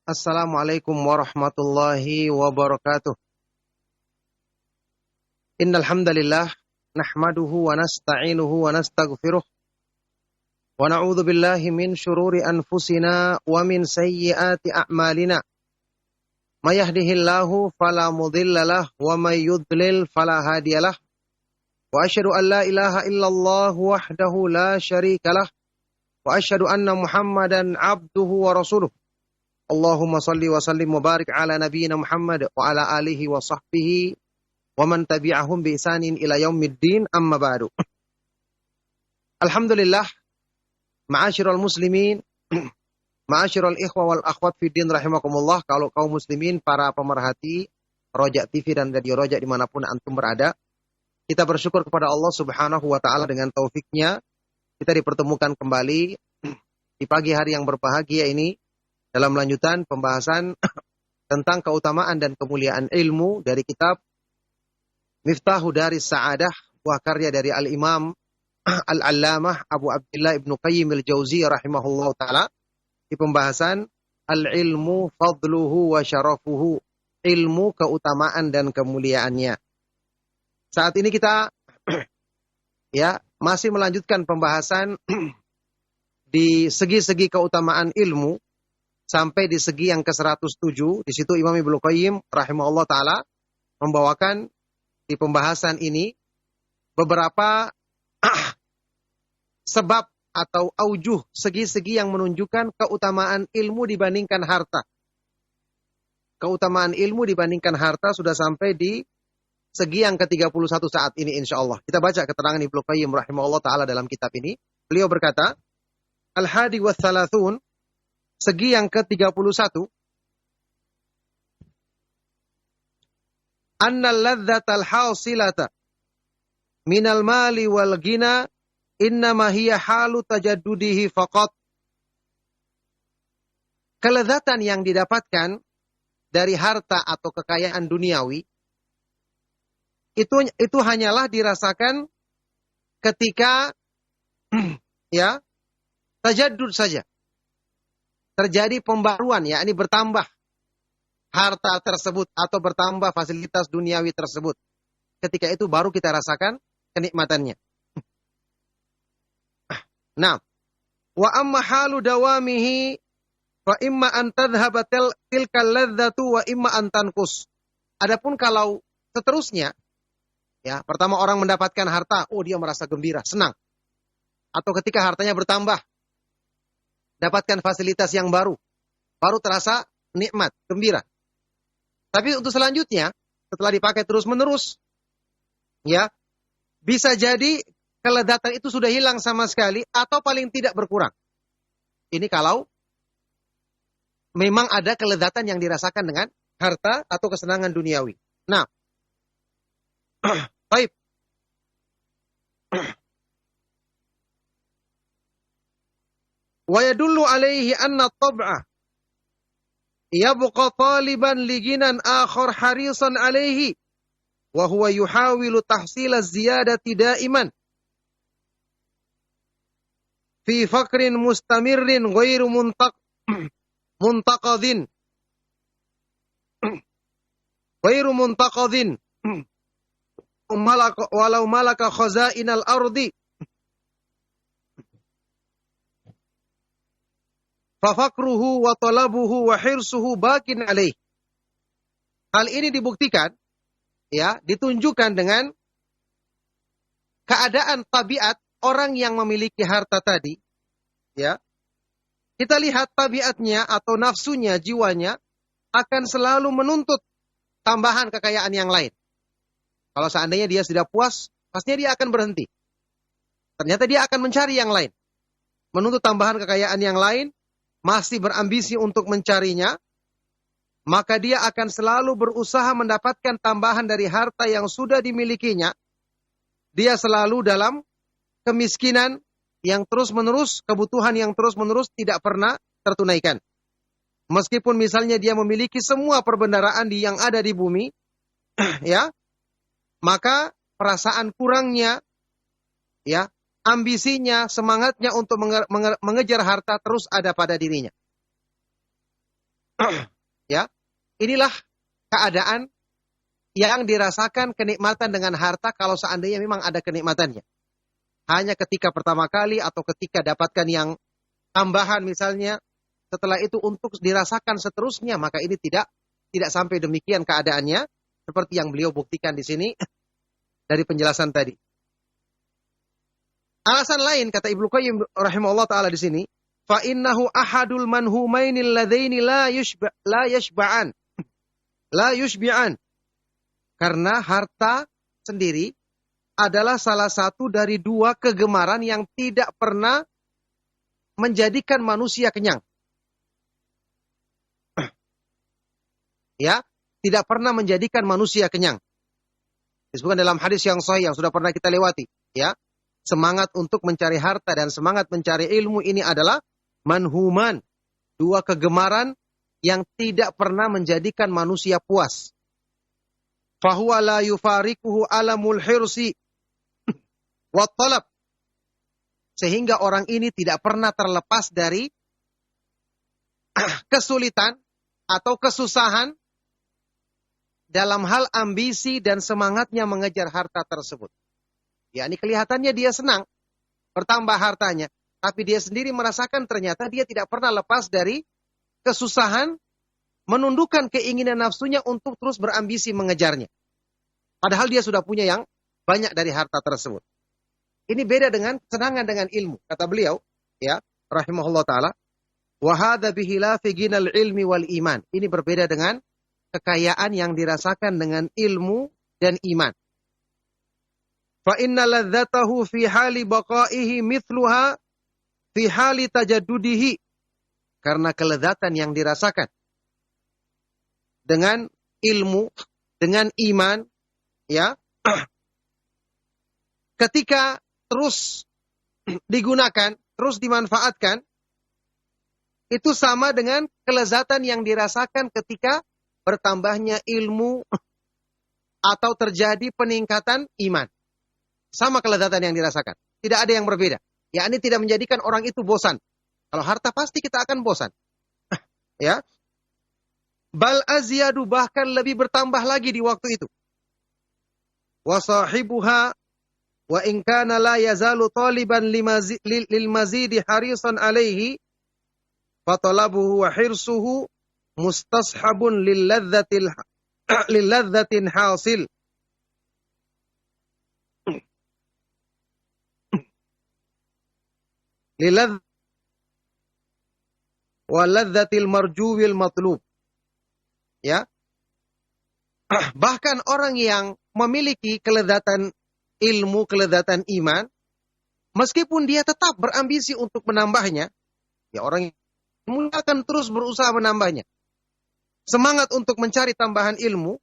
Assalamualaikum warahmatullahi wabarakatuh. Innal hamdalillah nahmaduhu wa nasta'inuhu wa nastaghfiruh wa na'udzu billahi min shururi anfusina wa min sayyiati a'malina. May yahdihillahu fala mudhillalah wa may yudlil fala hadiyalah. Wa asyhadu an la ilaha illallah wahdahu la syarikalah wa asyhadu anna Muhammadan abduhu wa rasuluh. Allahumma salli wa sallim wa barik ala nabiyyina Muhammad wa ala alihi wa sahbihi wa man tabi'ahum bi ihsanin ila yaumiddin amma ba'du. Alhamdulillah, ma'asyiral muslimin, ma'asyiral ikhwa wal akhwat fi din rahimakumullah, kalau kaum muslimin, para pemerhati Roja TV dan Radio Roja dimanapun antum berada, kita bersyukur kepada Allah Subhanahu wa taala dengan taufiknya kita dipertemukan kembali di pagi hari yang berbahagia ini dalam lanjutan pembahasan tentang keutamaan dan kemuliaan ilmu dari kitab Miftahu Daris Sa'adah, buah karya dari Al-Imam Al-Allamah Abu Abdillah Ibnu Qayyim Al-Jauziyah rahimahullah ta'ala, di pembahasan Al-ilmu fadluhu wa syarafuhu, ilmu keutamaan dan kemuliaannya. Saat ini kita masih melanjutkan pembahasan di segi-segi keutamaan ilmu sampai di segi yang ke-107. Di situ Imam Ibnu Qayyim rahimahullah taala membawakan di pembahasan ini beberapa sebab atau aujuh, segi-segi yang menunjukkan keutamaan ilmu dibandingkan harta. Keutamaan ilmu dibandingkan harta sudah sampai di segi yang ke-31 saat ini insyaallah. Kita baca keterangan Ibnu Qayyim rahimahullah taala dalam kitab ini. Beliau berkata, Al-hadi wa thalathun, segi yang ke-31, annal ladzatal hasilata minal mali wal ghina innama hiya halu tajaddudihi faqat. Kelezatan yang didapatkan dari harta atau kekayaan duniawi itu hanyalah dirasakan ketika tajaddud saja. Terjadi pembaruan, yakni bertambah harta tersebut atau bertambah fasilitas duniawi tersebut. Ketika itu baru kita rasakan kenikmatannya. Nah, wa amma halu dawamihi fa imma an tadhhaba tilkal ladzatu wa imma an tanqus. Adapun kalau seterusnya, pertama orang mendapatkan harta, dia merasa gembira, senang. Atau ketika hartanya bertambah, dapatkan fasilitas yang baru terasa nikmat, gembira. Tapi untuk selanjutnya, setelah dipakai terus-menerus, bisa jadi kelezatan itu sudah hilang sama sekali atau paling tidak berkurang. Ini kalau memang ada kelezatan yang dirasakan dengan harta atau kesenangan duniawi. Nah, baik. Wa yadullu alaihi anna at-tab'a yabqa taliban liginan akhar harisan alaihi wa huwa yuhawilu tahsila ziyadati daiman fi faqrin mustamirrin ghairu muntaqadhin walau malaka khazainal ardi fafakruhu wa talabuhu wa hirsuhu bakin alaih. Hal ini dibuktikan, ditunjukkan dengan keadaan tabiat orang yang memiliki harta tadi. Kita lihat tabiatnya atau nafsunya, jiwanya akan selalu menuntut tambahan kekayaan yang lain. Kalau seandainya dia sudah puas, pastinya dia akan berhenti. Ternyata dia akan mencari yang lain. Menuntut tambahan kekayaan yang lain, masih berambisi untuk mencarinya, maka dia akan selalu berusaha mendapatkan tambahan dari harta yang sudah dimilikinya. Dia selalu dalam kemiskinan yang terus-menerus, kebutuhan yang terus-menerus tidak pernah tertunaikan. Meskipun misalnya dia memiliki semua perbendaharaan yang ada di bumi, maka perasaan kurangnya, ambisinya, semangatnya untuk mengejar harta terus ada pada dirinya. Ya, inilah keadaan yang dirasakan kenikmatan dengan harta kalau seandainya memang ada kenikmatannya. Hanya ketika pertama kali atau ketika dapatkan yang tambahan misalnya, setelah itu untuk dirasakan seterusnya, maka ini tidak sampai demikian keadaannya, seperti yang beliau buktikan di sini dari penjelasan tadi. Alasan lain kata Ibnu Qayyim rahimahullah taala di sini, fa innahu ahadul manhumainil ladaini la yashba'an. La yushbi'an. Karena harta sendiri adalah salah satu dari dua kegemaran yang tidak pernah menjadikan manusia kenyang. Ya, tidak pernah menjadikan manusia kenyang. Disebutkan dalam hadis yang sahih yang sudah pernah kita lewati, ya. Semangat untuk mencari harta dan semangat mencari ilmu ini adalah manhuman, dua kegemaran yang tidak pernah menjadikan manusia puas. Fahuwa la yufariquhu alamul hirsi wa talab. Sehingga orang ini tidak pernah terlepas dari kesulitan atau kesusahan dalam hal ambisi dan semangatnya mengejar harta tersebut. Ya, ini kelihatannya dia senang bertambah hartanya, tapi dia sendiri merasakan ternyata dia tidak pernah lepas dari kesusahan menundukkan keinginan nafsunya untuk terus berambisi mengejarnya. Padahal dia sudah punya yang banyak dari harta tersebut. Ini beda dengan kesenangan dengan ilmu. Kata beliau, ya, rahimahullah ta'ala, wa hadza bihilafi ginal ilmi wal iman. Ini berbeda dengan kekayaan yang dirasakan dengan ilmu dan iman. Fa inna ladzatahu fi hali baqaihi mithluha fi hali tajaddudihi. Karena kelezatan yang dirasakan dengan ilmu, dengan iman, ya, ketika terus digunakan, terus dimanfaatkan, itu sama dengan kelezatan yang dirasakan ketika bertambahnya ilmu atau terjadi peningkatan iman. Sama kelezatan yang dirasakan. Tidak ada yang berbeda. Ya, ini tidak menjadikan orang itu bosan. Kalau harta pasti kita akan bosan. Ya. Bal azyadu, bahkan lebih bertambah lagi di waktu itu. Wa sahibuha wa in kana la yazalu taliban lil mazidi harisan alaihi fatalabuhu wa hirsuhu mustashabun lil ladzatin hasil. Lilad wa ladzatil marjuwil matlub. Ya. Bahkan orang yang memiliki kelezatan ilmu, kelezatan iman, meskipun dia tetap berambisi untuk menambahnya, ya orang yang akan terus berusaha menambahnya. Semangat untuk mencari tambahan ilmu,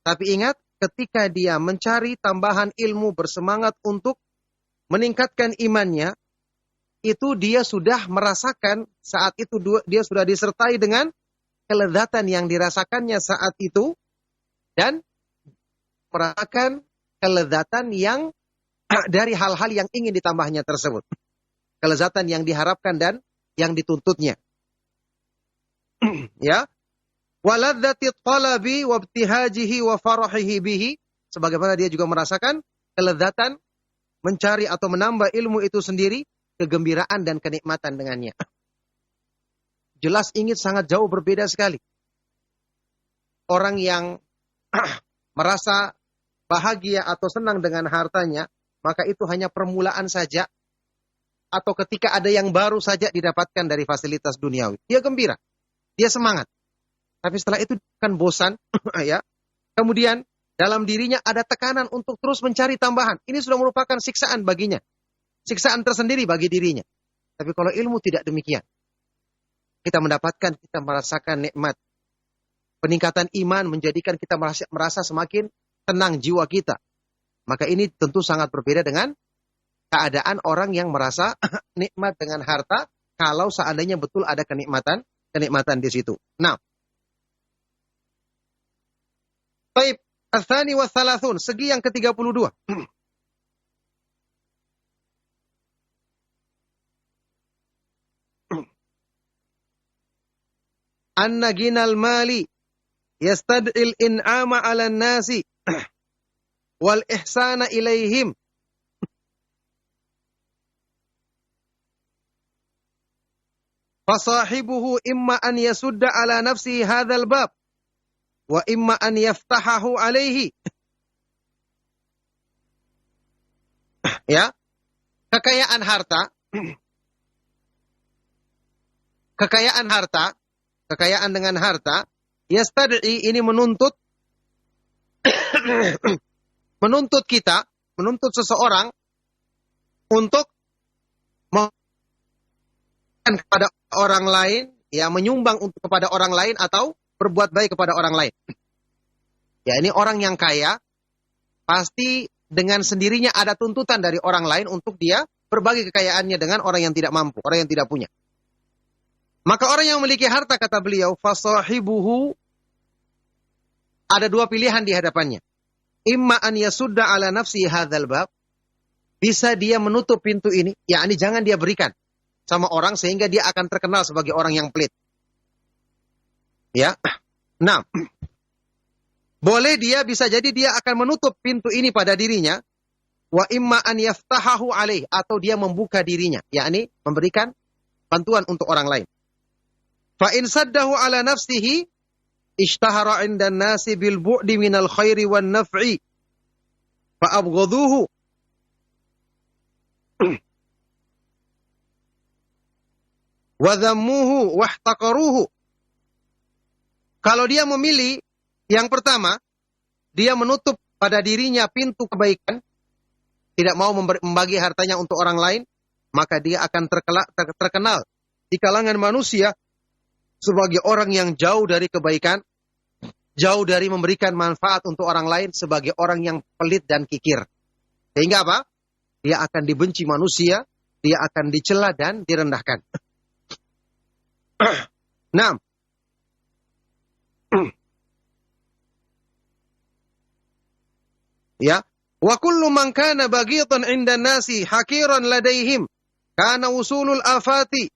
tapi ingat ketika dia mencari tambahan ilmu bersemangat untuk meningkatkan imannya, itu dia sudah merasakan saat itu dia sudah disertai dengan kelezatan yang dirasakannya saat itu dan merasakan kelezatan yang dari hal-hal yang ingin ditambahnya tersebut. Kelezatan yang diharapkan dan yang dituntutnya. Ya. Waladzati talabi wa ibtihajihi wa farahihi bihi, sebagaimana dia juga merasakan kelezatan mencari atau menambah ilmu itu sendiri, kegembiraan dan kenikmatan dengannya. Jelas ingin sangat jauh berbeda sekali. Orang yang merasa bahagia atau senang dengan hartanya, maka itu hanya permulaan saja. Atau ketika ada yang baru saja didapatkan dari fasilitas duniawi. Dia gembira, dia semangat. Tapi setelah itu kan bosan, ya. Kemudian dalam dirinya ada tekanan untuk terus mencari tambahan. Ini sudah merupakan siksaan baginya. Siksaan tersendiri bagi dirinya. Tapi kalau ilmu tidak demikian. Kita mendapatkan, kita merasakan nikmat. Peningkatan iman menjadikan kita merasa semakin tenang jiwa kita. Maka ini tentu sangat berbeda dengan keadaan orang yang merasa nikmat dengan harta. Kalau seandainya betul ada kenikmatan di situ. Nah. Baik. Al-Thani wa Thalathun. Segi yang ke-32. anna ginal mali yastad'il in'ama 'alan nasi wal ihsana ilaihim. Fasahibuhu imma an yasudda ala nafsihi hadzal bab wa imma an yaftahahu alaihi. Ya, kekayaan harta, kekayaan dengan harta, yastad'i ini menuntut menuntut kita, menuntut seseorang untuk kepada orang lain, ya menyumbang untuk kepada orang lain atau berbuat baik kepada orang lain. Ya, ini orang yang kaya pasti dengan sendirinya ada tuntutan dari orang lain untuk dia berbagi kekayaannya dengan orang yang tidak mampu, orang yang tidak punya. Maka orang yang memiliki harta, kata beliau, fasahibuhu, ada dua pilihan di hadapannya. Imma an yasudda ala nafsi hadzal bab, bisa dia menutup pintu ini, yakni jangan dia berikan sama orang sehingga dia akan terkenal sebagai orang yang pelit. Ya. Nah, boleh dia, bisa jadi dia akan menutup pintu ini pada dirinya. Wa imma an yaftahahu alaih, atau dia membuka dirinya, yakni memberikan bantuan untuk orang lain. Fa in saddahu ala nafsihi ishtahara 'indan nasi bil bu'di minal khairi wan naf'i fa abghaduhu. Wa dhammuhu wahtaqaruhu. Kalau dia memilih yang pertama, dia menutup pada dirinya pintu kebaikan, tidak mau membagi hartanya untuk orang lain, maka dia akan terkenal di kalangan manusia sebagai orang yang jauh dari kebaikan, jauh dari memberikan manfaat untuk orang lain, sebagai orang yang pelit dan kikir. Sehingga apa? Dia akan dibenci manusia, dia akan dicela dan direndahkan. Nah, ya, wa kullu man kana baghitan 'inda nasi hakiran ladaihim kana usulul afati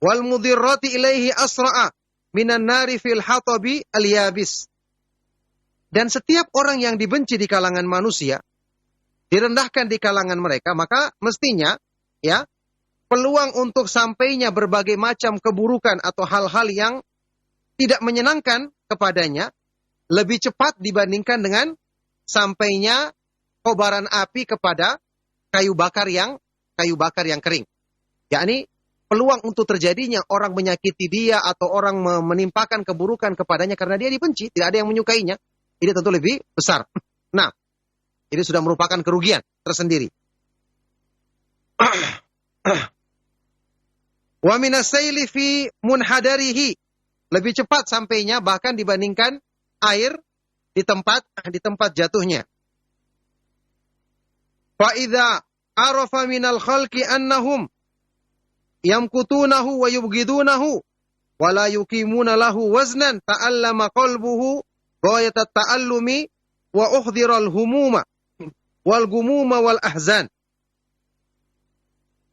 wal mudirrati ilaihi asra'a minan nari fil hatabi al yabis. Dan setiap orang yang dibenci di kalangan manusia, direndahkan di kalangan mereka, maka mestinya ya peluang untuk sampainya berbagai macam keburukan atau hal-hal yang tidak menyenangkan kepadanya lebih cepat dibandingkan dengan sampainya kobaran api kepada kayu bakar yang kering. Yakni peluang untuk terjadinya orang menyakiti dia atau orang menimpakan keburukan kepadanya karena dia dibenci, tidak ada yang menyukainya, ini tentu lebih besar. Nah, ini sudah merupakan kerugian tersendiri. Wa minasaili fi munhadarihi, lebih cepat sampainya bahkan dibandingkan air di tempat jatuhnya. Fa idza arafa minal khalqi annahum yamkutunahu wa yubghidunahu wa la yuqimuna lahu waznan ta'allama qalbuhu ghayat at-ta'allumi wa uhdhira al-humuma wal gumuma wal ahzan.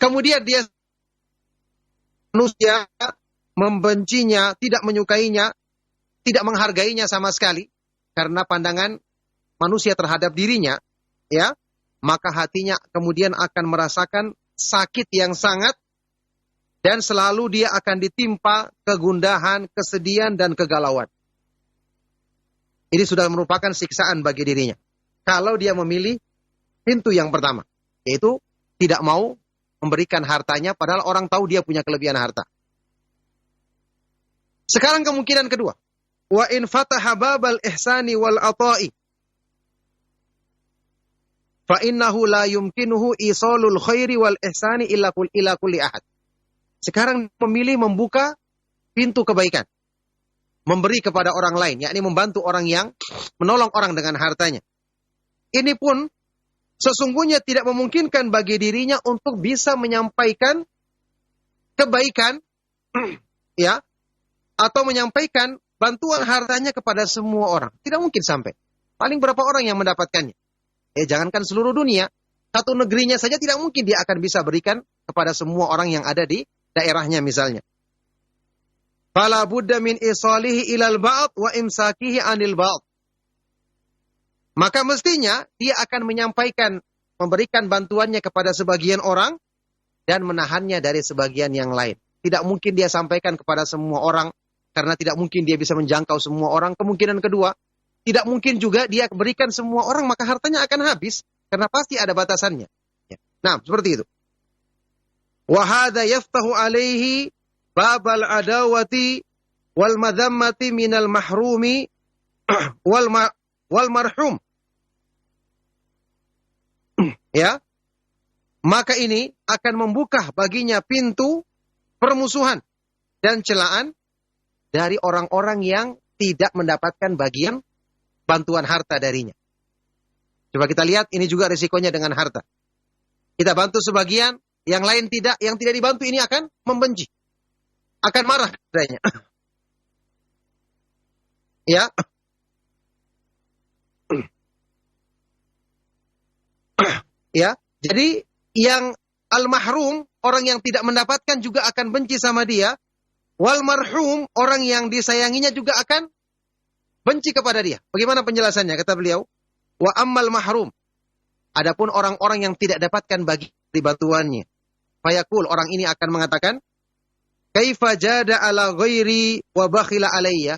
Kemudian dia manusia membencinya, tidak menyukainya, tidak menghargainya sama sekali karena pandangan manusia terhadap dirinya, ya, maka hatinya kemudian akan merasakan sakit yang sangat dan selalu dia akan ditimpa kegundahan, kesedihan dan kegalauan. Ini sudah merupakan siksaan bagi dirinya. Kalau dia memilih pintu yang pertama, yaitu tidak mau memberikan hartanya padahal orang tahu dia punya kelebihan harta. Sekarang kemungkinan kedua. Wa in fataha babal ihsani wal ata'i fa innahu la yumkinuhu isalul khairi wal ihsani illa kulli ahad. Sekarang memilih membuka pintu kebaikan, memberi kepada orang lain, yakni membantu orang yang menolong orang dengan hartanya. Ini pun sesungguhnya tidak memungkinkan bagi dirinya untuk bisa menyampaikan kebaikan, ya, atau menyampaikan bantuan hartanya kepada semua orang. Tidak mungkin sampai. Paling berapa orang yang mendapatkannya? Jangankan seluruh dunia, satu negerinya saja tidak mungkin dia akan bisa berikan kepada semua orang yang ada di daerahnya misalnya. Fala budda min isalihi ilal ba'd wa imsakihi anil ba'd. Maka mestinya dia akan menyampaikan, memberikan bantuannya kepada sebagian orang dan menahannya dari sebagian yang lain. Tidak mungkin dia sampaikan kepada semua orang, karena tidak mungkin dia bisa menjangkau semua orang. Kemungkinan kedua, tidak mungkin juga dia berikan semua orang, maka hartanya akan habis, karena pasti ada batasannya. Nah, seperti itu. Wa hadza yaftahu alaihi babal adawati wal madhammati minal mahrumi wal marhum. Ya. Maka ini akan membuka baginya pintu permusuhan dan celaan dari orang-orang yang tidak mendapatkan bagian bantuan harta darinya. Coba kita lihat, ini juga risikonya dengan harta. Kita bantu sebagian, yang lain tidak, yang tidak dibantu ini akan membenci. Akan marah padanya. Ya. Ya, jadi yang al-mahrum, orang yang tidak mendapatkan juga akan benci sama dia. Wal marhum, orang yang disayanginya juga akan benci kepada dia. Bagaimana penjelasannya? Kata beliau, wa ammal mahrum. Adapun orang-orang yang tidak dapatkan bagi bantuannya. Fayaqul, orang ini akan mengatakan, kaifa jada ala ghairi wa bakhila alayya.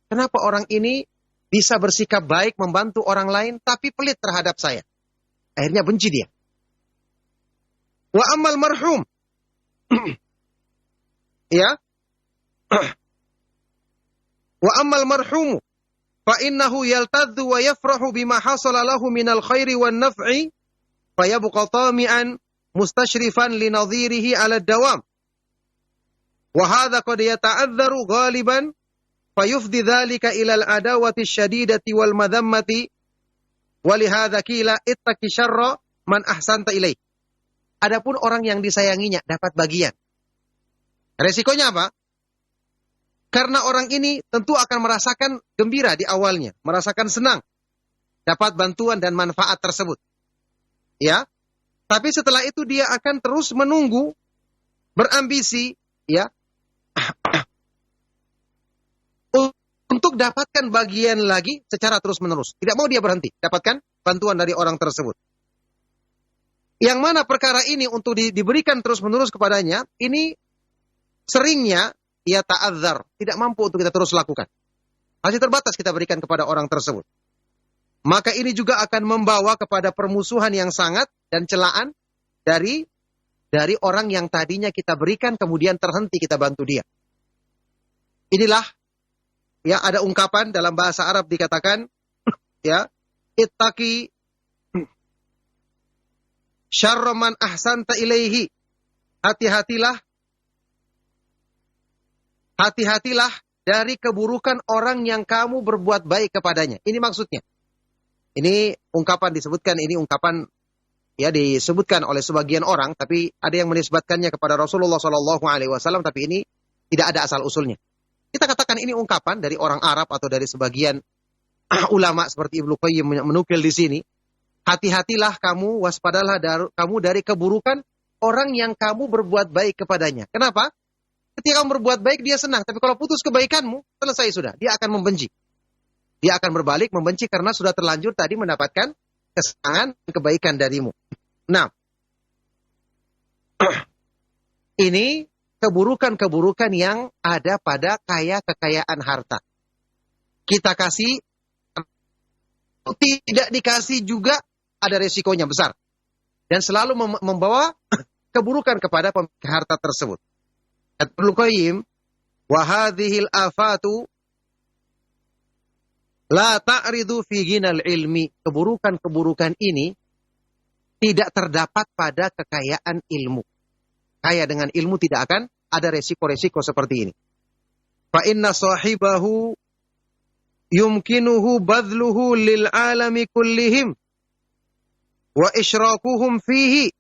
Kenapa orang ini bisa bersikap baik membantu orang lain tapi pelit terhadap saya? Akhirnya benci dia. Wa ammal marhum. Ya. Wa ammal marhum fa innahu yaltadhu wa yafrahu bima hasala lahu minal khairi wan naf'i fa yabqa tami'an mustashrifan li nadhirihi 'ala ad-dawam. Wa hadha qad yata'adhdharu ghaliban fa yufdi dhalika ila al-adawati asy-shadidati wal madhammati wa li hadha qila ittaqi syarra man ahsanta ilaih. Adapun orang yang disayanginya dapat bagian. Resikonya apa? Karena orang ini tentu akan merasakan gembira di awalnya, merasakan senang dapat bantuan dan manfaat tersebut. Ya. Tapi setelah itu dia akan terus menunggu, berambisi, ya, untuk dapatkan bagian lagi secara terus-menerus. Tidak mau dia berhenti, dapatkan bantuan dari orang tersebut. Yang mana perkara ini untuk diberikan terus-menerus kepadanya, ini seringnya ia ta'adzar, tidak mampu untuk kita terus lakukan. Masih terbatas kita berikan kepada orang tersebut. Maka ini juga akan membawa kepada permusuhan yang sangat dan celaan dari orang yang tadinya kita berikan kemudian terhenti kita bantu dia. Inilah, ya, ada ungkapan dalam bahasa Arab dikatakan, ya, ittaqi syarra man ahsanta ilaihi. Hati-hatilah dari keburukan orang yang kamu berbuat baik kepadanya. Ini maksudnya. Ini ungkapan disebutkan, ini ungkapan ya disebutkan oleh sebagian orang, tapi ada yang menisbatkannya kepada Rasulullah SAW, tapi ini tidak ada asal usulnya. Kita katakan ini ungkapan dari orang Arab atau dari sebagian ulama seperti Ibnu Qayyim menukil di sini. Hati-hatilah kamu, waspadalah kamu dari keburukan orang yang kamu berbuat baik kepadanya. Kenapa? Ketika kamu berbuat baik, dia senang. Tapi kalau putus kebaikanmu, selesai sudah. Dia akan membenci. Dia akan berbalik membenci karena sudah terlanjur tadi mendapatkan kesenangan dan kebaikan darimu. Nah, ini keburukan-keburukan yang ada pada kekayaan harta. Kita kasih, tidak dikasih juga ada resikonya besar. Dan selalu membawa keburukan kepada pemilik harta tersebut. Ibnu Qayyim, wa hadhil afatu la ta'ridu fi ghinal ilmi. Keburukan-keburukan ini tidak terdapat pada kekayaan ilmu. Kaya dengan ilmu tidak akan ada resiko-resiko seperti ini. Fa inna sahibahu yumkinuhu badluhu lil alami kullihim wa isyrakuhum fihi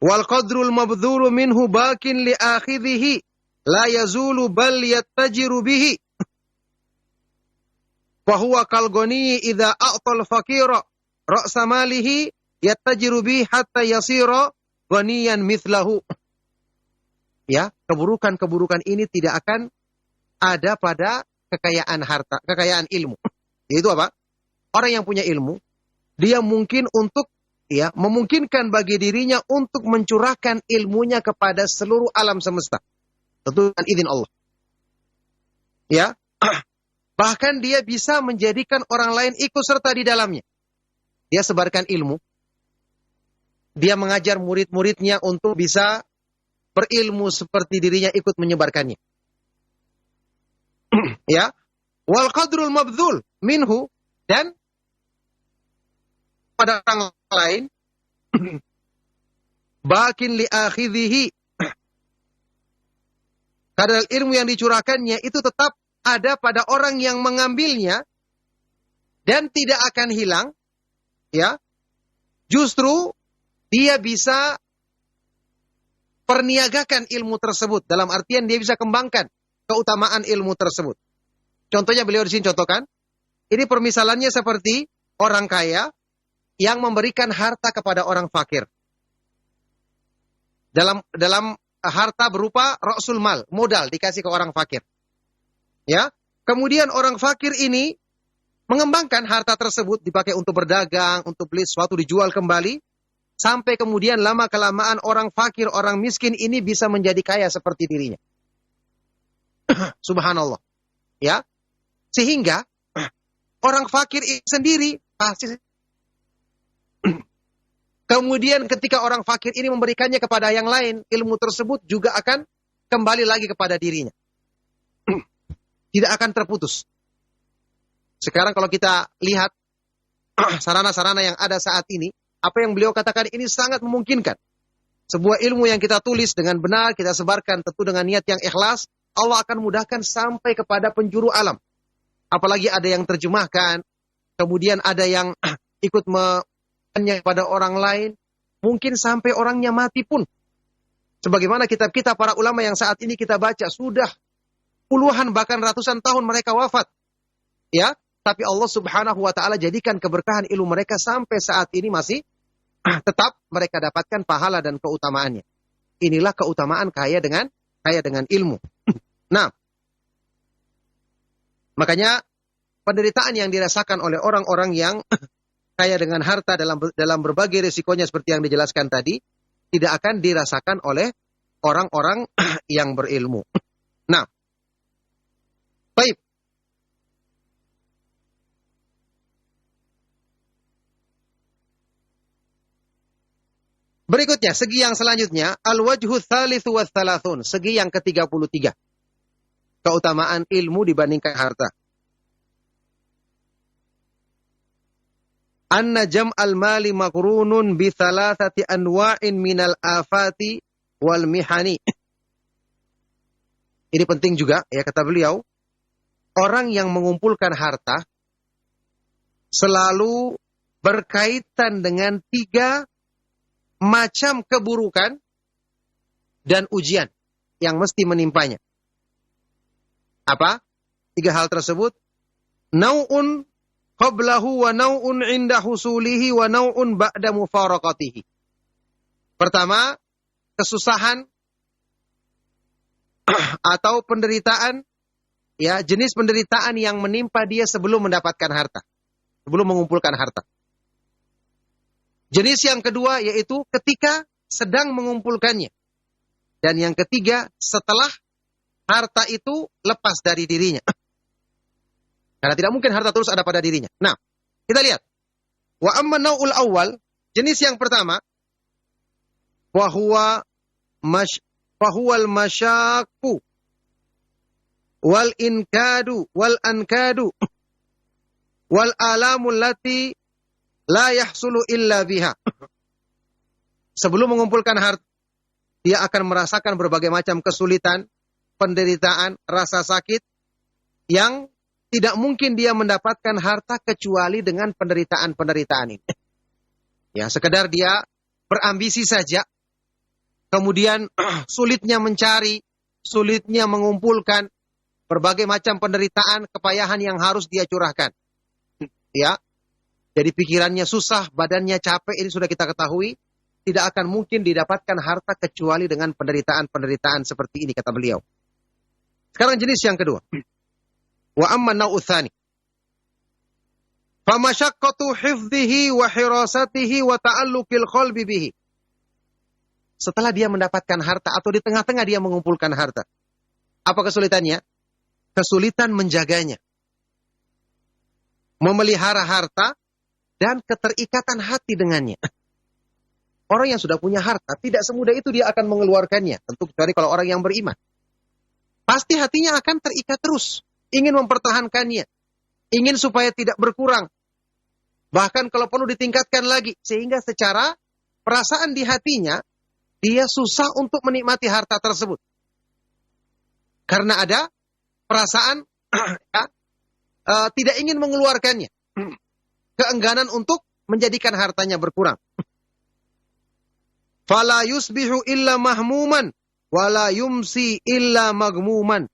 wal qadrul mabdhuru minhu bakin li akhidhihi la yazulu bal yattajiru bihi wa huwa kal ghani idza a'tal faqira ra'sa malihi yattajiru bihi hatta yasira ghaniyan mithlahu. ya, keburukan-keburukan ini tidak akan ada pada kekayaan harta, kekayaan ilmu. Yaitu apa? Orang yang punya ilmu, dia mungkin untuk, ya, memungkinkan bagi dirinya untuk mencurahkan ilmunya kepada seluruh alam semesta. Tentu dengan izin Allah. Ya, bahkan dia bisa menjadikan orang lain ikut serta di dalamnya. Dia sebarkan ilmu. Dia mengajar murid-muridnya untuk bisa berilmu seperti dirinya ikut menyebarkannya. Ya, wal qadrul mabdzul minhu, dan pada orang lain bakin li akhidhihi, kadar ilmu yang dicurahkannya itu tetap ada pada orang yang mengambilnya dan tidak akan hilang, ya. Justru dia bisa perniagakan ilmu tersebut, dalam artian dia bisa kembangkan keutamaan ilmu tersebut. Contohnya beliau di sini contohkan, ini permisalannya seperti orang kaya yang memberikan harta kepada orang fakir. Dalam harta berupa ra'sul mal, modal dikasih ke orang fakir. Ya, kemudian orang fakir ini mengembangkan harta tersebut, dipakai untuk berdagang, untuk beli sesuatu, dijual kembali, sampai kemudian lama-kelamaan orang fakir, orang miskin ini bisa menjadi kaya seperti dirinya. Subhanallah. Ya, sehingga orang fakir sendiri pasti kemudian ketika orang fakir ini memberikannya kepada yang lain, ilmu tersebut juga akan kembali lagi kepada dirinya. Tidak akan terputus. Sekarang kalau kita lihat sarana-sarana yang ada saat ini, apa yang beliau katakan ini sangat memungkinkan. Sebuah ilmu yang kita tulis dengan benar, kita sebarkan tentu dengan niat yang ikhlas, Allah akan mudahkan sampai kepada penjuru alam. Apalagi ada yang terjemahkan, kemudian ada yang ikut menyanyi pada orang lain, mungkin sampai orangnya mati pun. Sebagaimana kitab-kitab para ulama yang saat ini kita baca, sudah puluhan bahkan ratusan tahun mereka wafat. Ya, tapi Allah Subhanahu wa taala jadikan keberkahan ilmu mereka sampai saat ini masih tetap mereka dapatkan pahala dan keutamaannya. Inilah keutamaan kaya dengan ilmu. Nah, makanya penderitaan yang dirasakan oleh orang-orang yang kaya dengan harta dalam berbagai risikonya seperti yang dijelaskan tadi, tidak akan dirasakan oleh orang-orang yang berilmu. Nah, baik. Berikutnya, segi yang selanjutnya, al-wajhu tsalitsu wa tsalatsun, segi yang ke-33. Keutamaan ilmu dibandingkan harta. Anna jam'al mali maqrunun bi thalathati anwa'in minal afati wal mihani. Ini penting juga, ya, kata beliau, orang yang mengumpulkan harta selalu berkaitan dengan 3 macam keburukan dan ujian yang mesti menimpanya. Apa? 3 hal tersebut. Nau'un qablahu wa nau'un inda husulihi wa nau'un ba'da mufaraqatihi. Pertama, kesusahan atau penderitaan, ya, jenis penderitaan yang menimpa dia sebelum mendapatkan harta, sebelum mengumpulkan harta. Jenis yang kedua yaitu ketika sedang mengumpulkannya. Dan yang ketiga setelah harta itu lepas dari dirinya. Karena tidak mungkin harta terus ada pada dirinya. Nah, kita lihat. Wa amma nau'ul awal, jenis yang pertama, fahuwal masyaku wal inkadu wal ankadu wal alamul lati la yahsulu illa biha. Sebelum mengumpulkan harta, dia akan merasakan berbagai macam kesulitan, penderitaan, rasa sakit yang tidak mungkin dia mendapatkan harta kecuali dengan penderitaan-penderitaan ini. Ya, sekedar dia berambisi saja, kemudian sulitnya mencari, sulitnya mengumpulkan, berbagai macam penderitaan, kepayahan yang harus dia curahkan. Ya. Jadi pikirannya susah, badannya capek, ini sudah kita ketahui. tidak akan mungkin didapatkan harta kecuali dengan penderitaan-penderitaan seperti ini, kata beliau. Sekarang jenis yang kedua. Wa amma nau'u tsani. Fa masyaqqatu hifdhihi wa hirasatihi wa ta'alluqil qalbi bihi. Setelah dia mendapatkan harta atau di tengah-tengah dia mengumpulkan harta. Apa kesulitannya? Kesulitan menjaganya. Memelihara harta dan keterikatan hati dengannya. Orang yang sudah punya harta, tidak semudah itu dia akan mengeluarkannya. Tentu kecuali kalau orang yang beriman. Pasti hatinya akan terikat terus. Ingin mempertahankannya. Ingin supaya tidak berkurang. Bahkan kalau perlu ditingkatkan lagi. Sehingga secara perasaan di hatinya, dia susah untuk menikmati harta tersebut. Karena ada perasaan tidak ingin mengeluarkannya. Keengganan untuk menjadikan hartanya berkurang. Fala yusbihu illa mahmuman wala yumsi illa magmuman.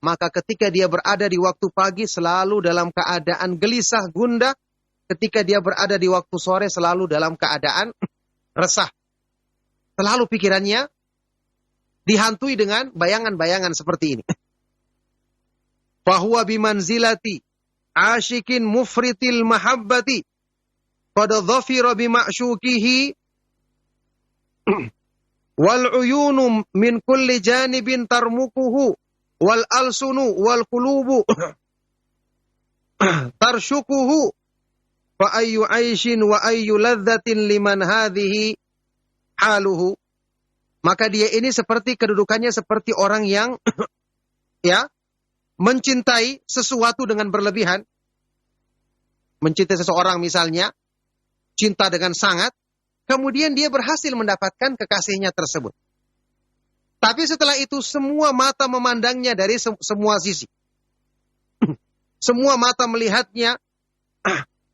Maka ketika dia berada di waktu pagi selalu dalam keadaan gelisah gundah, ketika dia berada di waktu sore selalu dalam keadaan resah. Selalu pikirannya dihantui dengan bayangan-bayangan seperti ini. Fahuwa bimanzilati asyikin mufritil mahabbati qad dhafira bima'syukihi wal uyunu min kulli janibin tarmukuhu wal alsunu wal qulubu tarshukuhu fa ayyu aishin wa ayyu ladzatin liman hadhihi haluhu. Maka dia ini seperti kedudukannya seperti orang yang mencintai sesuatu dengan berlebihan. Mencintai seseorang misalnya, cinta dengan sangat, kemudian dia berhasil mendapatkan kekasihnya tersebut. Tapi setelah itu semua mata memandangnya dari semua sisi. Semua mata melihatnya,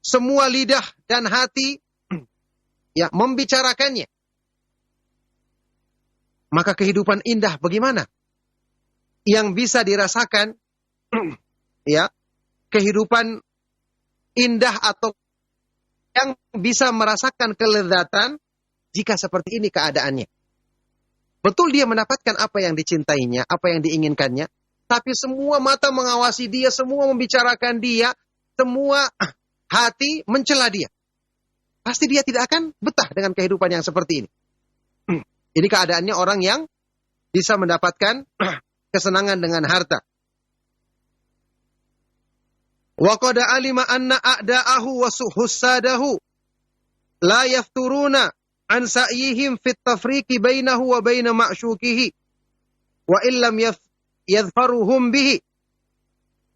semua lidah dan hati membicarakannya. Maka kehidupan indah bagaimana? Yang bisa dirasakan kehidupan indah atau yang bisa merasakan kelezatan jika seperti ini keadaannya. Betul dia mendapatkan apa yang dicintainya, apa yang diinginkannya, tapi semua mata mengawasi dia, semua membicarakan dia, semua hati mencela dia. Pasti dia tidak akan betah dengan kehidupan yang seperti ini. Ini keadaannya orang yang bisa mendapatkan kesenangan dengan harta. Wa qad alima anna a'da'ahu wa hussadahu la yafturuna an sa'yihim fit tafriqi bainahu wa baina ma'syukihi wa illam yadhfaruhum bihi.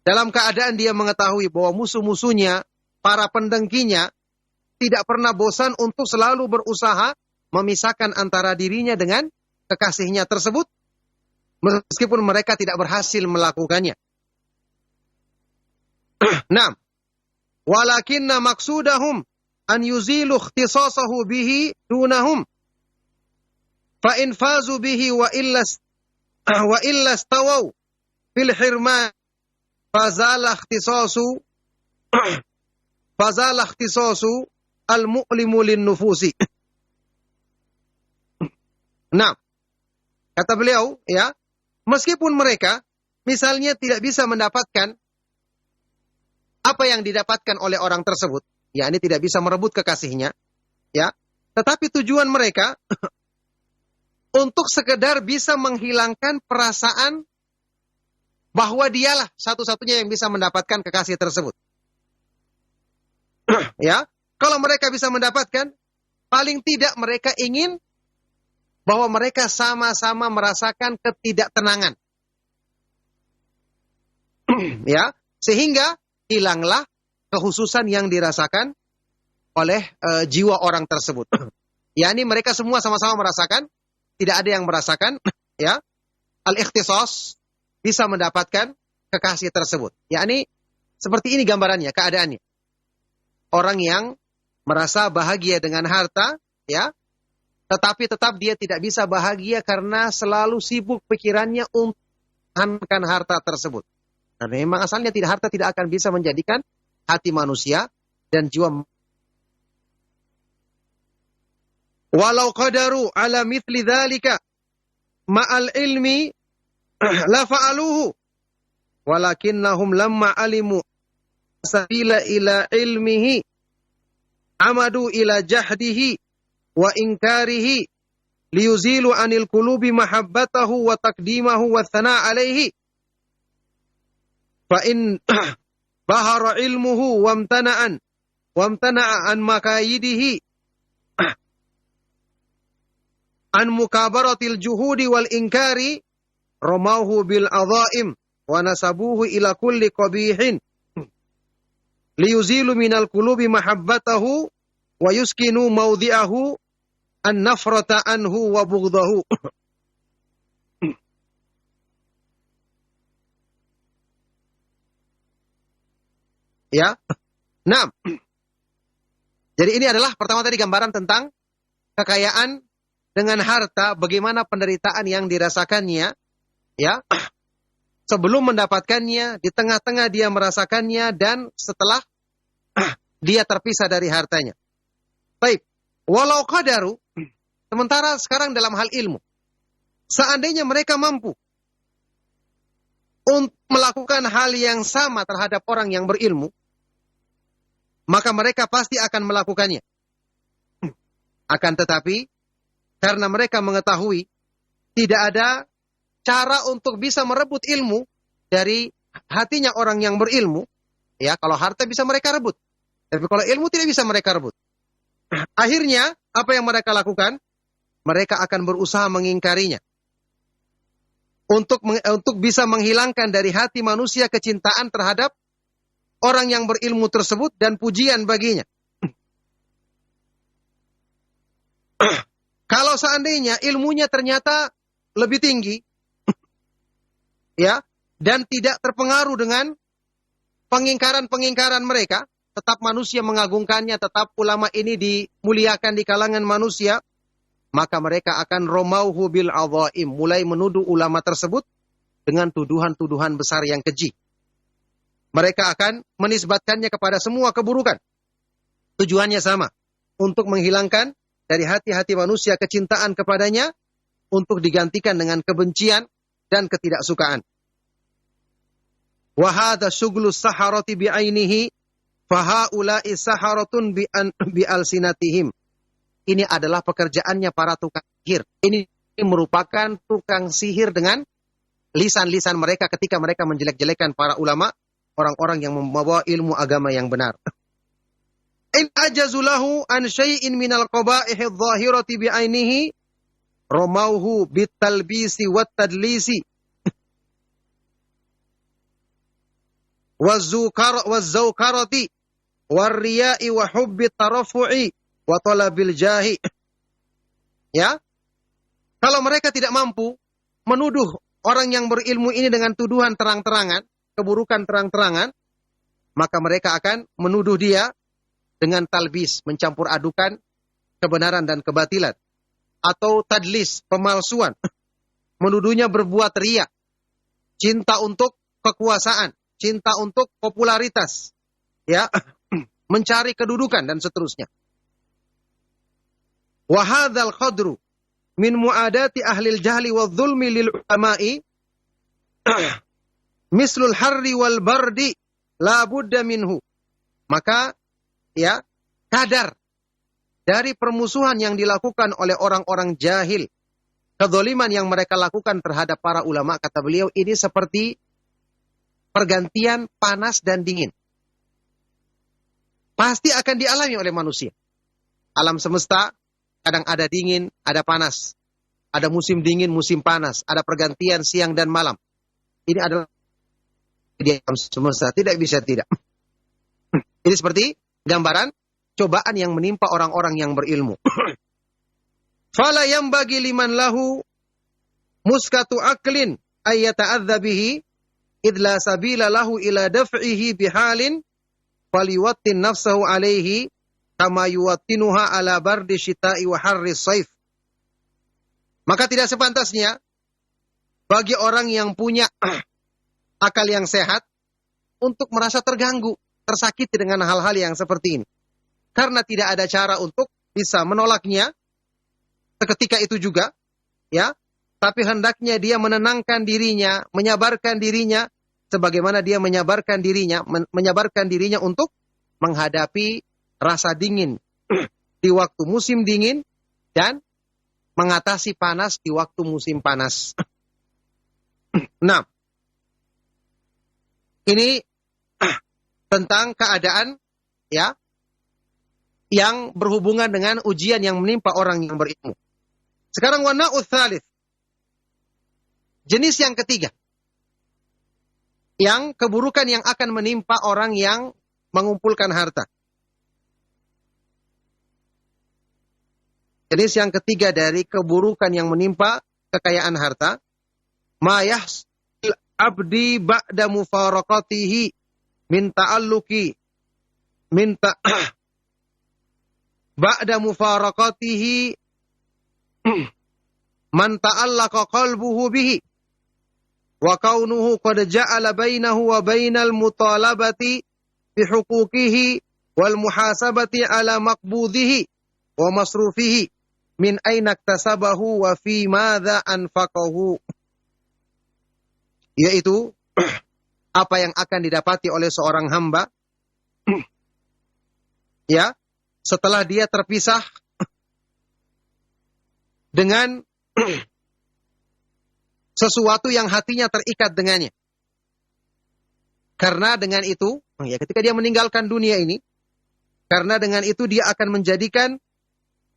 Dalam keadaan dia mengetahui bahwa musuh-musuhnya, para pendengkinya tidak pernah bosan untuk selalu berusaha memisahkan antara dirinya dengan kekasihnya tersebut meskipun mereka tidak berhasil melakukannya. Naam. Walakinna maksudahum an yuzilu ikhtisasahu bihi dunahum. Fa in fazu bihi wa illa stawaw fil hirman fazala ikhtisasu al-mu'limu lin-nufusi. Nah, kata beliau, meskipun mereka misalnya tidak bisa mendapatkan apa yang didapatkan oleh orang tersebut, ini tidak bisa merebut kekasihnya, tetapi tujuan mereka untuk sekedar bisa menghilangkan perasaan bahwa dialah satu-satunya yang bisa mendapatkan kekasih tersebut. Kalau mereka bisa mendapatkan, paling tidak mereka ingin bahwa mereka sama-sama merasakan ketidaktenangan. Sehingga hilanglah kehususan yang dirasakan oleh jiwa orang tersebut. Ini mereka semua sama-sama merasakan, tidak ada yang merasakan, al-ikhtisas bisa mendapatkan kekasih tersebut. Ini seperti ini gambarannya, keadaannya. Orang yang merasa bahagia dengan harta, tetapi tetap dia tidak bisa bahagia karena selalu sibuk pikirannya untuk menahankan harta tersebut. Karena memang asalnya harta tidak akan bisa menjadikan hati manusia dan jiwa Walau qadaru ala mithli dzalika ma'al ilmi la fa'aluhu. Walakinnahum lamma alimu sabila ila ilmihi amadu ila jahdihi wa inkarihi liyuzilu anil qulubi mahabbatahu wa taqdimahu wa thana alaihi. Fa in bahara ilmuhu wamtana'a an makayidihi an mukabaratil juhudi wal inkari ramauhu bil adhaim wa nasabuhu ila kulli qabihin liyuzilu minal qulubi mahabbatahu wa yuskinu mawdi'ahu an nafrata anhu wa bughdahu. Ya. Nah. Jadi ini adalah pertama tadi gambaran tentang kekayaan dengan harta, bagaimana penderitaan yang dirasakannya, ya. Sebelum mendapatkannya, di tengah-tengah dia merasakannya, dan setelah dia terpisah dari hartanya. Baik, walau qadaru, sementara sekarang dalam hal ilmu, seandainya mereka mampu untuk melakukan hal yang sama terhadap orang yang berilmu, maka mereka pasti akan melakukannya. Akan tetapi, karena mereka mengetahui tidak ada cara untuk bisa merebut ilmu dari hatinya orang yang berilmu, ya, kalau harta bisa mereka rebut, tapi kalau ilmu tidak bisa mereka rebut. Akhirnya, apa yang mereka lakukan? Mereka akan berusaha mengingkarinya. Untuk bisa menghilangkan dari hati manusia kecintaan terhadap orang yang berilmu tersebut dan pujian baginya. Kalau seandainya ilmunya ternyata lebih tinggi, ya, dan tidak terpengaruh dengan pengingkaran-pengingkaran mereka, tetap manusia mengagungkannya, tetap ulama ini dimuliakan di kalangan manusia, maka mereka akan romauhu bil adhaim, mulai menuduh ulama tersebut dengan tuduhan-tuduhan besar yang keji. Mereka akan menisbatkannya kepada semua keburukan. Tujuannya sama, untuk menghilangkan dari hati-hati manusia kecintaan kepadanya, untuk digantikan dengan kebencian dan ketidaksukaan. Wa hadza syughlu saharati bi'ainihi fa haula'i saharatun bi alsinatihim. Ini adalah pekerjaannya para tukang sihir. Ini merupakan tukang sihir dengan lisan-lisan mereka ketika mereka menjelek-jelekan para ulama, orang-orang yang membawa ilmu agama yang benar. In ajazulahu an syai'in minal qaba'ihi adh-dhahirati bi'ainihi ramauhu bitalbisi wat tadlisi waz-zawkarati war-riya'i wa hubbi tarafu'i wa talabil jahi. Ya. Kalau mereka tidak mampu menuduh orang yang berilmu ini dengan tuduhan terang-terangan, keburukan terang-terangan, maka mereka akan menuduh dia dengan talbis, mencampur adukan kebenaran dan kebatilan, atau tadlis, pemalsuan, menuduhnya berbuat riya, cinta untuk kekuasaan, cinta untuk popularitas, ya, mencari kedudukan dan seterusnya. Wa hadzal khadru min muadati ahlil jahli wadh-dhulmi lil ulama'i mislul harri wal bardi la budda minhu. Maka, ya, kadar dari permusuhan yang dilakukan oleh orang-orang jahil, kezaliman yang mereka lakukan terhadap para ulama, kata beliau, ini seperti pergantian panas dan dingin. Pasti akan dialami oleh manusia. Alam semesta kadang ada dingin, ada panas. Ada musim dingin, musim panas. Ada pergantian siang dan malam. Ini adalah di alam semesta. Tidak bisa tidak. Ini seperti gambaran cobaan yang menimpa orang-orang yang berilmu. Fala yambagi liman lahu muskatu aklin ayyata'adza bihi idla sabila lahu ila daf'ihi bihalin faliwattin nafsahu alaihi kama yuwattinuha ala bardi syita'i wa harri saif. Maka tidak sepantasnya bagi orang yang punya akal yang sehat untuk merasa terganggu, tersakiti dengan hal-hal yang seperti ini. Karena tidak ada cara untuk bisa menolaknya, seketika itu juga, ya, tapi hendaknya dia menenangkan dirinya, menyabarkan dirinya, sebagaimana dia menyabarkan dirinya untuk menghadapi rasa dingin di waktu musim dingin dan mengatasi panas di waktu musim panas. Nah, ini tentang keadaan, ya, yang berhubungan dengan ujian yang menimpa orang yang berilmu. Sekarang wana'u tsalits. Jenis yang ketiga. Yang keburukan yang akan menimpa orang yang mengumpulkan harta. Jenis yang ketiga dari keburukan yang menimpa kekayaan harta. Ma yahsul abdi ba'da mufaraqatihi min ta'alluqi ba'da mufaraqatihi man ta'allaqa qalbuhu bihi wa kaunuhu qad ja'ala bainahu wa bainal mutalabati bi huquqihi wal muhasabati ala maqbudihi wa masrufihi min aina iktasabahu wa fi madza anfaqahu. Yaitu apa yang akan didapati oleh seorang hamba, ya, setelah dia terpisah dengan sesuatu yang hatinya terikat dengannya. Karena dengan itu, ya, ketika dia meninggalkan dunia ini, karena dengan itu dia akan menjadikan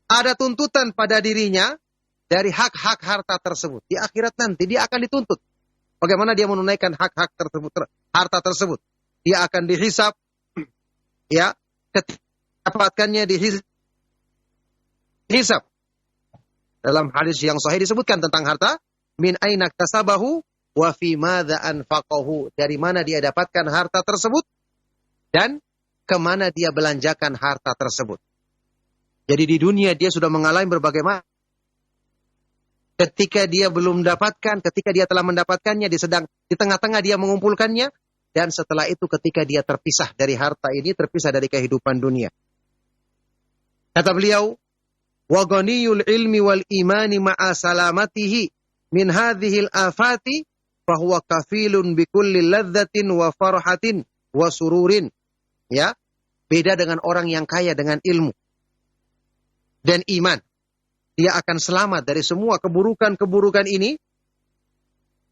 ada tuntutan pada dirinya dari hak-hak harta tersebut. Di akhirat nanti dia akan dituntut. Bagaimana dia menunaikan hak-hak tersebut, harta tersebut. Dia akan dihisab, ya, dapatkannya dihisab. Dalam hadis yang sahih disebutkan tentang harta, min aina iktasabahu wa fi madza anfaqahu. Dari mana dia dapatkan harta tersebut dan kemana dia belanjakan harta tersebut. Jadi di dunia dia sudah mengalami berbagai macam. Ketika dia belum mendapatkan, ketika dia telah mendapatkannya, di tengah-tengah dia mengumpulkannya, dan setelah itu ketika dia terpisah dari harta ini, terpisah dari kehidupan dunia. Kata beliau, wa ghaniyul ilmi wal imani ma'a salamatihi min hadhil afati fahuwa kafilun bikulli ladzatin wa farhatin wa sururin. Ya, beda dengan orang yang kaya dengan ilmu dan iman. Dia akan selamat dari semua keburukan-keburukan ini.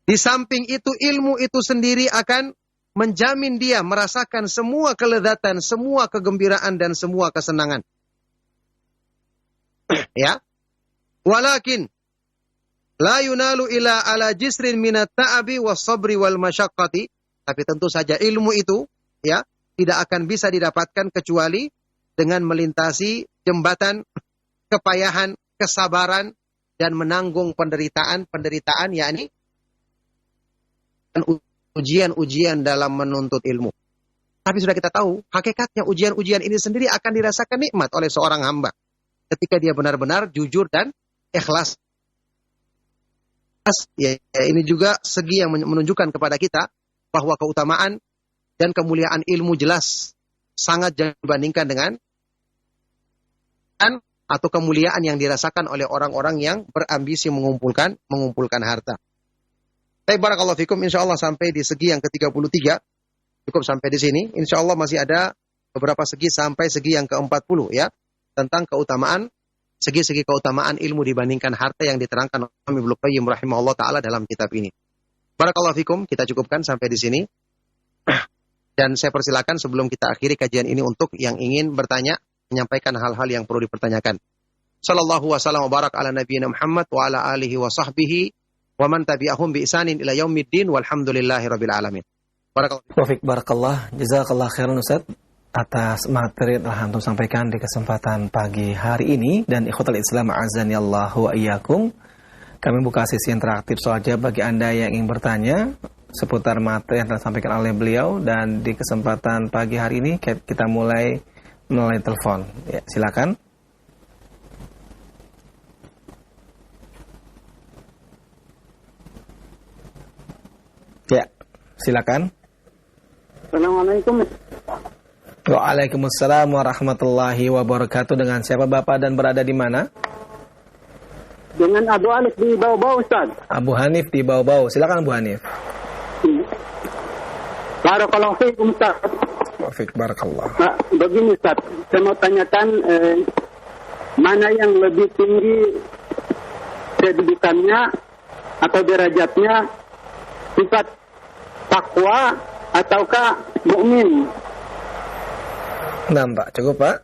Di samping itu, ilmu itu sendiri akan menjamin dia merasakan semua kelezatan, semua kegembiraan, dan semua kesenangan. Ya. Walakin la yunalu ila ala jisrin minat ta'abi was sabri wal masyaqqati. Tapi tentu saja ilmu itu, ya, tidak akan bisa didapatkan kecuali dengan melintasi jembatan kepayahan, kesabaran, dan menanggung penderitaan, yakni ujian-ujian dalam menuntut ilmu. Tapi sudah kita tahu, hakikatnya ujian-ujian ini sendiri akan dirasakan nikmat oleh seorang hamba ketika dia benar-benar jujur dan ikhlas. Ya, ini juga segi yang menunjukkan kepada kita bahwa keutamaan dan kemuliaan ilmu jelas sangat dibandingkan dengan atau kemuliaan yang dirasakan oleh orang-orang yang berambisi mengumpulkan harta. Baik, barakallahu fikum, insyaallah sampai di segi yang ke-33. Cukup sampai di sini. Insyaallah masih ada beberapa segi sampai segi yang ke-40, ya, tentang keutamaan, segi-segi keutamaan ilmu dibandingkan harta yang diterangkan oleh Ibnu Qayyim rahimahullah taala dalam kitab ini. Barakallahu fikum, kita cukupkan sampai di sini. Dan saya persilakan sebelum kita akhiri kajian ini untuk yang ingin bertanya, menyampaikan hal-hal yang perlu dipertanyakan. Sallallahu wasallam wa barak ala nabiyina Muhammad wa ala alihi wa sahbihi wa man tabi'ahum bi ihsanin ila yaumiddin walhamdulillahi rabbil alamin. Barakallah, jazakallah khairan Ustaz atas materi yang telah antum sampaikan di kesempatan pagi hari ini. Dan ikhwatal Islam azani Allah wa iyyakum, kami buka sesi interaktif soal jawab bagi Anda yang ingin bertanya seputar materi yang telah disampaikan oleh beliau. Dan di kesempatan pagi hari ini kita mulai melalui telepon. Ya, silakan. Ya, silakan. Assalamualaikum. Waalaikumsalam warahmatullahi wabarakatuh. Dengan siapa Bapak dan berada di mana? Dengan Abu Hanif di bawah-bawah, Ustaz. Abu Hanif di bawah-bawah. Silakan Abu Hanif. Barakallahu fiikum, Ustaz. Wafik barakallah. Nah, begini, Ustaz. Saya mau tanyakan mana yang lebih tinggi kedudukannya atau derajatnya, sifat takwa ataukah mukmin? Nah, Pak, cukup Pak?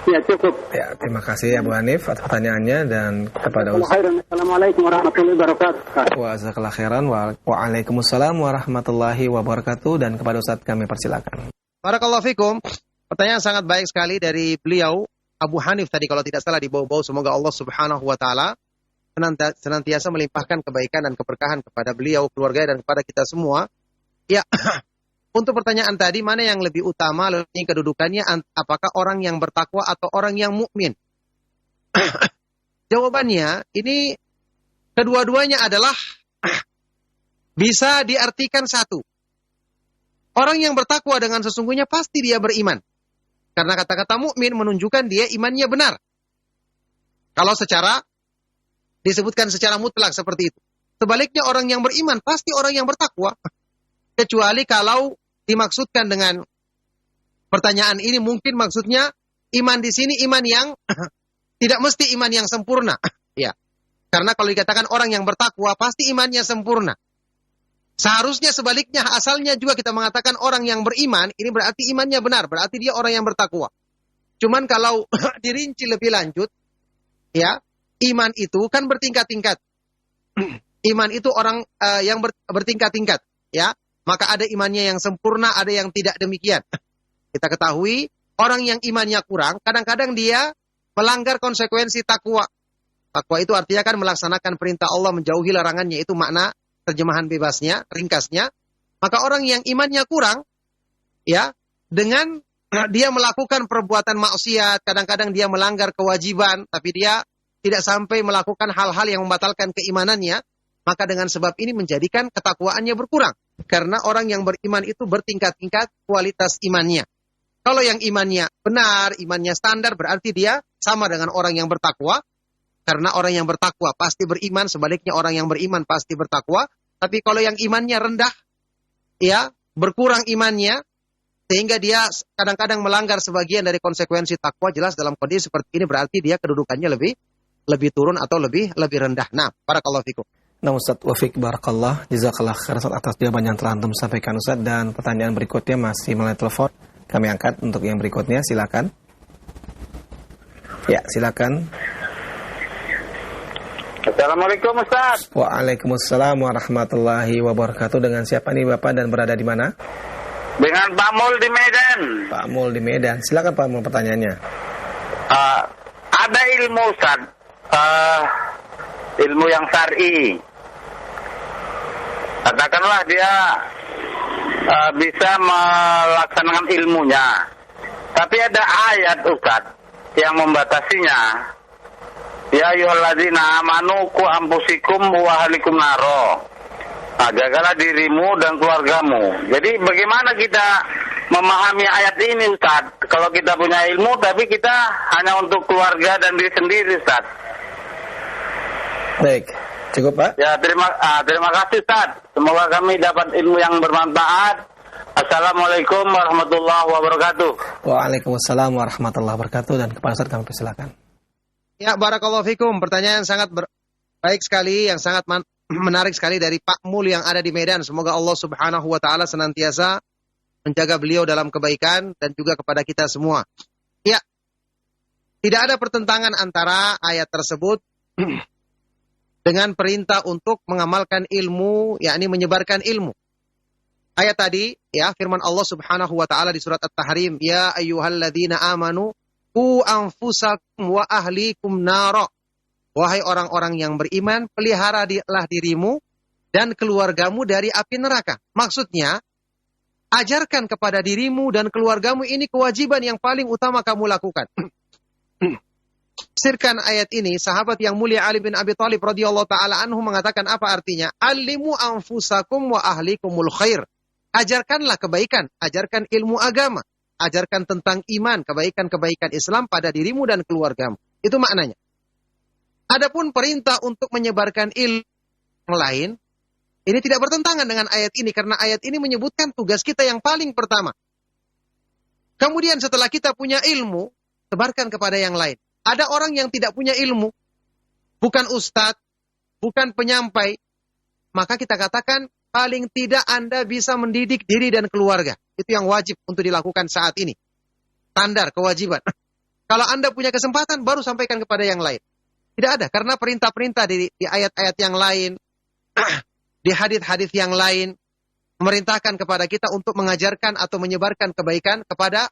Ya, cukup. Ya, terima kasih Abu Hanif atas pertanyaannya dan kepada Ustaz. Assalamualaikum warahmatullahi wabarakatuh. Jazakallahu khairan. Waalaikumsalam warahmatullahi wabarakatuh, dan kepada Ustaz kami persilakan. Barakallahu fikum. Pertanyaan sangat baik sekali dari beliau Abu Hanif tadi kalau tidak salah di bawah-bawah. Semoga Allah Subhanahu wa taala senantiasa melimpahkan kebaikan dan keberkahan kepada beliau, keluarga dan kepada kita semua. Ya. Untuk pertanyaan tadi, mana yang lebih utama, lebih kedudukannya, apakah orang yang bertakwa atau orang yang mukmin? Jawabannya, ini kedua-duanya adalah bisa diartikan satu. Orang yang bertakwa dengan sesungguhnya pasti dia beriman. Karena kata-kata mukmin menunjukkan dia imannya benar. Kalau disebutkan secara mutlak seperti itu. Sebaliknya orang yang beriman pasti orang yang bertakwa. Kecuali kalau dimaksudkan dengan pertanyaan ini mungkin maksudnya iman di sini iman yang tidak mesti iman yang sempurna. Ya. Karena kalau dikatakan orang yang bertakwa pasti imannya sempurna. Seharusnya sebaliknya, asalnya juga kita mengatakan orang yang beriman ini berarti imannya benar, berarti dia orang yang bertakwa. Cuman kalau dirinci lebih lanjut, ya, iman itu kan bertingkat-tingkat. Iman itu orang yang bertingkat-tingkat, ya. Maka ada imannya yang sempurna, ada yang tidak demikian. Kita ketahui, orang yang imannya kurang, kadang-kadang dia melanggar konsekuensi takwa. Takwa itu artinya kan melaksanakan perintah Allah, menjauhi larangannya. Itu makna terjemahan bebasnya, ringkasnya. Maka orang yang imannya kurang, ya, dengan dia melakukan perbuatan maksiat, kadang-kadang dia melanggar kewajiban, tapi dia tidak sampai melakukan hal-hal yang membatalkan keimanannya, maka dengan sebab ini menjadikan ketakwaannya berkurang. Karena orang yang beriman itu bertingkat-tingkat kualitas imannya. Kalau yang imannya benar, imannya standar, berarti dia sama dengan orang yang bertakwa. Karena orang yang bertakwa pasti beriman, sebaliknya orang yang beriman pasti bertakwa. Tapi kalau yang imannya rendah, ya, berkurang imannya, sehingga dia kadang-kadang melanggar sebagian dari konsekuensi takwa, jelas dalam kondisi seperti ini berarti dia kedudukannya lebih turun atau lebih rendah. Nah, barakallahu fikum. Nah Ustaz, wafik barakallah, jazakallah khairan atas jawaban yang telah antum sampaikan Ustaz. Dan pertanyaan berikutnya masih melalui telepon, kami angkat untuk yang berikutnya, silakan. Ya, silakan. Assalamualaikum Ustaz. Waalaikumsalam warahmatullahi wabarakatuh. Dengan siapa nih Bapak dan berada di mana? Dengan Pak Mul di Medan. Pak Mul di Medan, silakan Pak Mul pertanyaannya. Ada ilmu Ustaz, ilmu yang syar'i. Katakanlah dia bisa melaksanakan ilmunya, tapi ada ayat Ustaz yang membatasinya. Ya ayyuhalladzina amanu qu anfusikum wa ahlikum naro. Jagalah dirimu dan keluargamu. Jadi bagaimana kita memahami ayat ini Ustaz? Kalau kita punya ilmu tapi kita hanya untuk keluarga dan diri sendiri Ustaz. Baik, cukup Pak? Ya, terima kasih Ustaz. Semoga kami dapat ilmu yang bermanfaat. Assalamualaikum warahmatullahi wabarakatuh. Waalaikumsalam warahmatullahi wabarakatuh, dan kepada Ustaz kami persilakan. Ya, barakallahu fikum. Pertanyaan yang sangat baik sekali, yang sangat menarik sekali dari Pak Mul yang ada di Medan. Semoga Allah Subhanahu wa taala senantiasa menjaga beliau dalam kebaikan dan juga kepada kita semua. Ya. Tidak ada pertentangan antara ayat tersebut dengan perintah untuk mengamalkan ilmu, yakni menyebarkan ilmu. Ayat tadi, ya, firman Allah Subhanahu wa taala di surat At-Tahrim, ya ayyuhalladzina amanu qu anfusakum wa ahlikum nara. Wahai orang-orang yang beriman, peliharalah dirimu dan keluargamu dari api neraka. Maksudnya, ajarkan kepada dirimu dan keluargamu, ini kewajiban yang paling utama kamu lakukan. Tafsirkan ayat ini, sahabat yang mulia Ali bin Abi Thalib radhiyallahu taala anhu mengatakan apa artinya? Alimu anfusakum wa ahlikumul khair. Ajarkanlah kebaikan, ajarkan ilmu agama, ajarkan tentang iman, kebaikan-kebaikan Islam pada dirimu dan keluargamu. Itu maknanya. Adapun perintah untuk menyebarkan ilmu yang lain, ini tidak bertentangan dengan ayat ini, karena ayat ini menyebutkan tugas kita yang paling pertama. Kemudian setelah kita punya ilmu, sebarkan kepada yang lain. Ada orang yang tidak punya ilmu, bukan ustadz, bukan penyampai, maka kita katakan paling tidak Anda bisa mendidik diri dan keluarga. Itu yang wajib untuk dilakukan saat ini. Standar, kewajiban. Kalau Anda punya kesempatan, baru sampaikan kepada yang lain. Tidak ada, karena perintah-perintah di ayat-ayat yang lain, di hadis-hadis yang lain, memerintahkan kepada kita untuk mengajarkan atau menyebarkan kebaikan kepada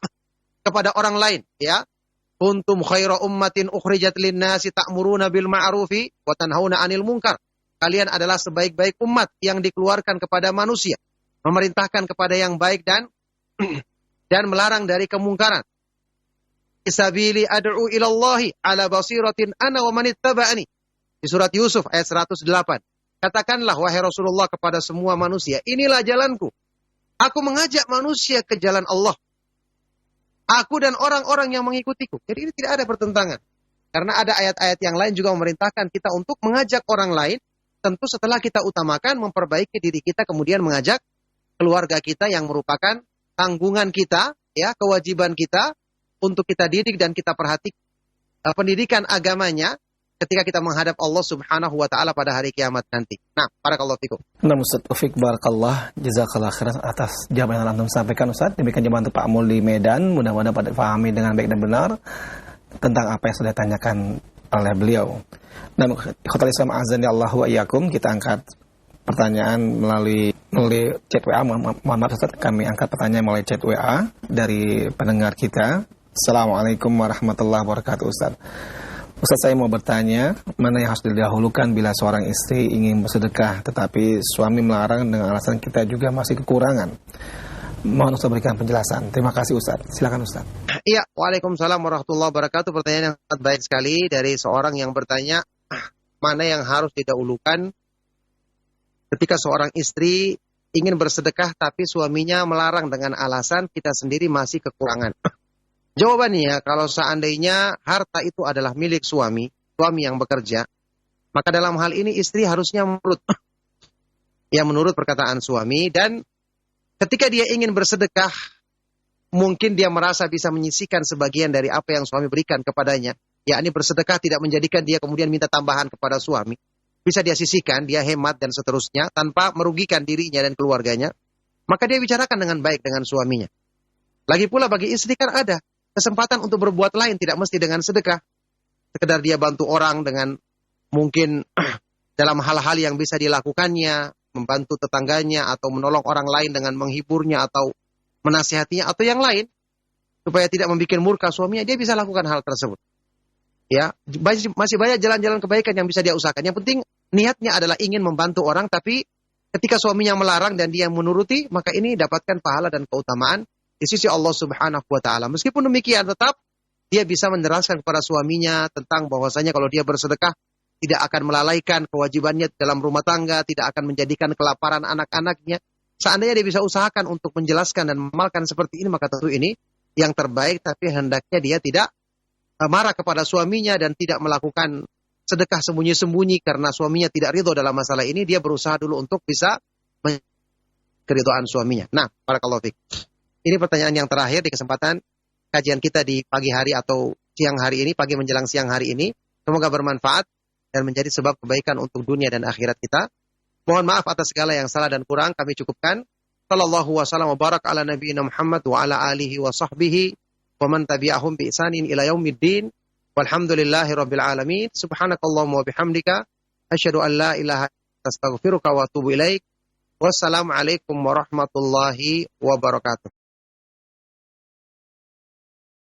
orang lain. Ya, kuntum khaira ummatin ukhrijat linnasi ta'muruna bil ma'rufi wa tanhauna 'anil munkar. Kalian adalah sebaik-baik umat yang dikeluarkan kepada manusia, memerintahkan kepada yang baik dan melarang dari kemungkaran. Sabili ad'u ilallahi ala basiratin ana wa manittaba'ani. Di surat Yusuf ayat 108. Katakanlah wahai Rasulullah kepada semua manusia, inilah jalanku. Aku mengajak manusia ke jalan Allah. Aku dan orang-orang yang mengikutiku. Jadi ini tidak ada pertentangan. Karena ada ayat-ayat yang lain juga memerintahkan kita untuk mengajak orang lain. Tentu setelah kita utamakan memperbaiki diri kita, kemudian mengajak keluarga kita yang merupakan tanggungan kita, ya, kewajiban kita untuk kita didik dan kita perhatikan pendidikan agamanya ketika kita menghadap Allah Subhanahu wa taala pada hari kiamat nanti. Nah, barakallahu fikum. Nah, Ustaz Taufik barakallah, jazakallah khairan atas jawaban yang antum sampaikan Ustaz. Demikian jawaban untuk Pak Mul di Medan, mudah-mudahan dapat dipahami dengan baik dan benar tentang apa yang sudah ditanyakan oleh beliau. Nah, ikhwatal Islam azan ya Allah wa iyyakum, kita angkat pertanyaan melalui chat WA. Mohon maaf Ustaz, kami angkat pertanyaan melalui chat WA dari pendengar kita. Assalamualaikum warahmatullahi wabarakatuh Ustaz. Ustaz, saya mau bertanya, mana yang harus didahulukan bila seorang istri ingin bersedekah tetapi suami melarang dengan alasan kita juga masih kekurangan? Mohon Ustaz berikan penjelasan. Terima kasih Ustaz. Silakan Ustaz. Iya, waalaikumsalam warahmatullahi wabarakatuh. Pertanyaan yang sangat baik sekali dari seorang yang bertanya, mana yang harus didahulukan ketika seorang istri ingin bersedekah tapi suaminya melarang dengan alasan kita sendiri masih kekurangan. Jawabannya, kalau seandainya harta itu adalah milik suami yang bekerja, maka dalam hal ini istri harusnya menurut perkataan suami, dan ketika dia ingin bersedekah, mungkin dia merasa bisa menyisihkan sebagian dari apa yang suami berikan kepadanya, yakni bersedekah tidak menjadikan dia kemudian minta tambahan kepada suami. Bisa dia sisihkan, dia hemat dan seterusnya, tanpa merugikan dirinya dan keluarganya, maka dia bicarakan dengan baik dengan suaminya. Lagi pula bagi istri kan ada kesempatan untuk berbuat lain, tidak mesti dengan sedekah. Sekedar dia bantu orang dengan mungkin dalam hal-hal yang bisa dilakukannya, membantu tetangganya atau menolong orang lain dengan menghiburnya atau menasihatinya atau yang lain, supaya tidak membuat murka suaminya, dia bisa lakukan hal tersebut. Ya, masih banyak jalan-jalan kebaikan yang bisa dia usahakan. Yang penting niatnya adalah ingin membantu orang, tapi ketika suaminya melarang dan dia menuruti, maka ini dapatkan pahala dan keutamaan di sisi Allah Subhanahu wa taala. Meskipun demikian, tetap dia bisa menjelaskan kepada suaminya tentang bahwasanya kalau dia bersedekah tidak akan melalaikan kewajibannya dalam rumah tangga, tidak akan menjadikan kelaparan anak-anaknya. Seandainya dia bisa usahakan untuk menjelaskan dan mengamalkan seperti ini, maka tentu ini yang terbaik, tapi hendaknya dia tidak marah kepada suaminya dan tidak melakukan sedekah sembunyi-sembunyi karena suaminya tidak ridho dalam masalah ini. Dia berusaha dulu untuk bisa keridhaan suaminya. Nah, barakallahu fiik. Ini pertanyaan yang terakhir di kesempatan kajian kita di pagi hari atau siang hari ini, pagi menjelang siang hari ini. Semoga bermanfaat dan menjadi sebab kebaikan untuk dunia dan akhirat kita. Mohon maaf atas segala yang salah dan kurang, kami cukupkan. Sallallahu wasallam wa barak ala nabiyina Muhammad wa ala alihi wa sahbihi wa man tabi'ahum bi ihsanin ila yaumiddin. Walhamdulillahi rabbil alamin. Subhanakallahumma wa bihamdika asyhadu an la ilaha illa anta astaghfiruka wa atubu ilaik. Wassalamualaikum warahmatullahi wabarakatuh.